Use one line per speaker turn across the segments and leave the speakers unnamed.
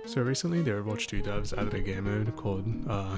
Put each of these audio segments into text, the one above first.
So recently the Overwatch 2 devs added a game mode called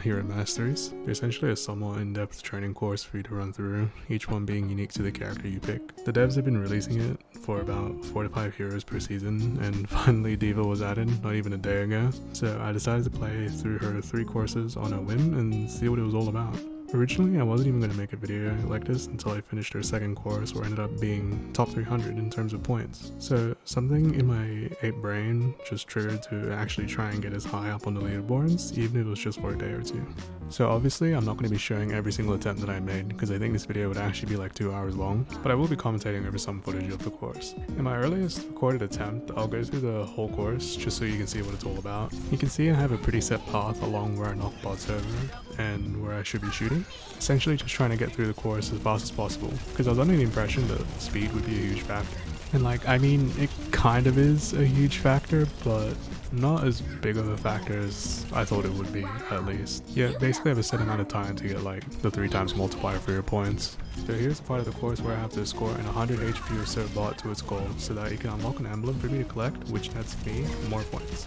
Hero Masteries. It's essentially a somewhat in-depth training course for you to run through, each one being unique to the character you pick. The devs have been releasing it for about 4 to 5 heroes per season, and finally D.VA was added not even a day ago. So I decided to play through her 3 courses on a whim and see what it was all about. Originally, I wasn't even going to make a video like this until I finished her 2nd course, where I ended up being top 300 in terms of points. So something in my ape brain just triggered to actually try and get as high up on the leaderboards, even if it was just for a day or 2. So obviously I'm not going to be showing every single attempt that I made, because I think this video would actually be like 2 hours long, but I will be commentating over some footage of the course. In my earliest recorded attempt, I'll go through the whole course just so you can see what it's all about. You can see I have a pretty set path along where I knock bots over and where I should be shooting. Essentially just trying to get through the course as fast as possible, because I was under the impression that speed would be a huge factor. And like, I mean, it kind of is a huge factor, but not as big of a factor as I thought it would be, at least. Yeah, basically I have a set amount of time to get like the 3 times multiplier for your points. So here's the part of the course where I have to score an 100 HP or so bot to its goal, so that you can unlock an emblem for me to collect, which nets me more points.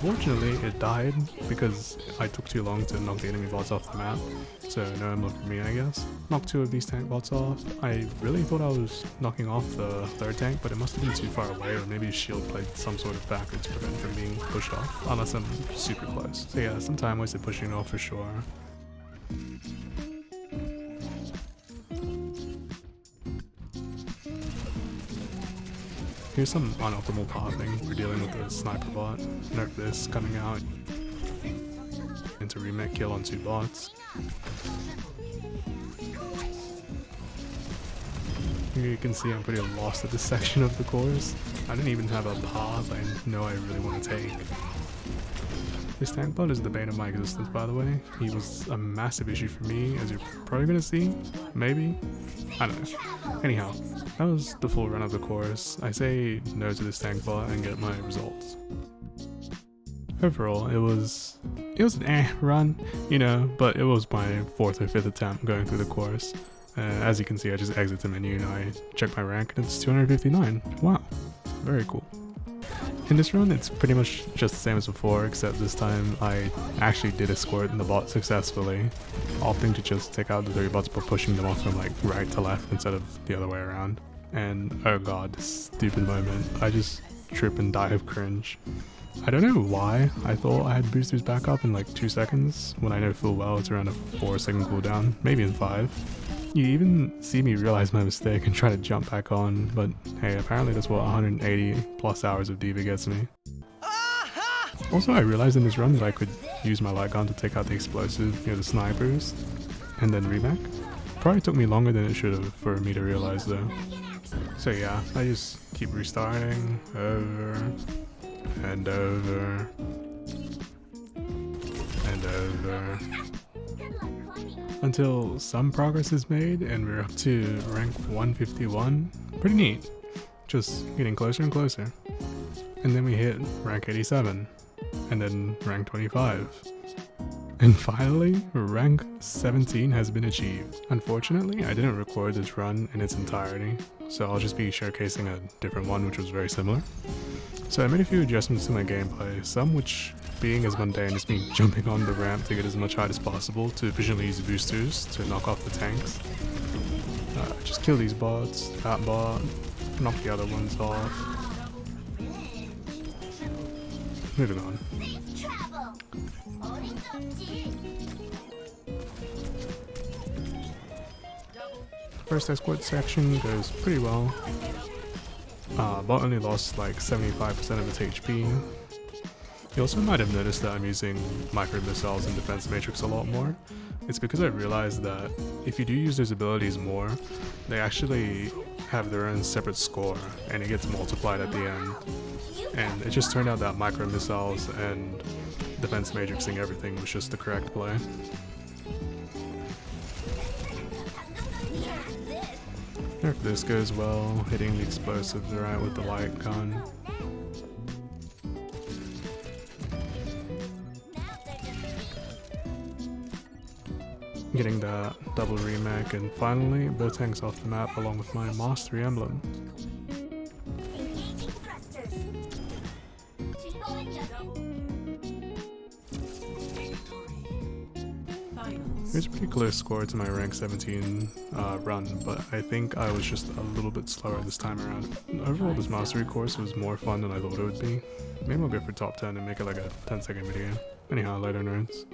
Fortunately, it died because I took too long to knock the enemy bots off the map, so no emblem for me, I guess. Knocked 2 of these tank bots off. I really thought I was knocking off the 3rd tank, but it must have been too far away, or maybe his shield played some sort of factor to prevent from being pushed off, unless I'm super close. So yeah, some time wasted pushing it off for sure. Here's some unoptimal pathing for dealing with the sniper bot. Nerf this coming out into remake kill on 2 bots. Here you can see I'm pretty lost at this section of the course. I didn't even have a path I know I really want to take. This tank bot is the bane of my existence, by the way. He was a massive issue for me, as you're probably gonna see. Maybe? I don't know. Anyhow, that was the full run of the course. I say no to this tank bot and get my results. Overall, it was an run, you know, but it was my 4th or 5th attempt going through the course. As you can see, I just exit the menu and I check my rank and it's 259. Wow, very cool. In this run, it's pretty much just the same as before, except this time I actually did escort the bot successfully, opting to just take out the 3 bots but pushing them off from like right to left instead of the other way around. And oh god, this stupid moment, I just trip and die of cringe. I don't know why I thought I had boosters back up in like 2 seconds, when I know full well it's around a 4-second cooldown, maybe in 5. You even see me realize my mistake and try to jump back on, but hey, apparently that's what 180 plus hours of D.Va gets me. Also, I realized in this run that I could use my light gun to take out the explosive near the snipers, and then remake. Probably took me longer than it should have for me to realize though. So yeah, I just keep restarting over and over and over, until some progress is made and we're up to rank 151. Pretty neat. Just getting closer and closer. And then we hit rank 87. And then rank 25. And finally, rank 17 has been achieved. Unfortunately, I didn't record this run in its entirety, so I'll just be showcasing a different one which was very similar. So I made a few adjustments to my gameplay, some which being as mundane as me jumping on the ramp to get as much height as possible to efficiently use the boosters to knock off the tanks. Just kill these bots, that bot, knock the other ones off. Moving on. First escort section goes pretty well. Bot only lost like 75% of its HP. You also might have noticed that I'm using micro missiles and defense matrix a lot more. It's because I realized that if you do use those abilities more, they actually have their own separate score and it gets multiplied at the end. And it just turned out that micro missiles and defense matrixing everything was just the correct play. If this goes well, hitting the explosives right with the light gun. Getting that double remake, and finally both tanks off the map along with my Mastery emblem. It was a pretty close score to my rank 17 run, but I think I was just a little bit slower this time around. Overall, this mastery course was more fun than I thought it would be. Maybe I'll go for top 10 and make it like a 10-second video. Anyhow, later nerds.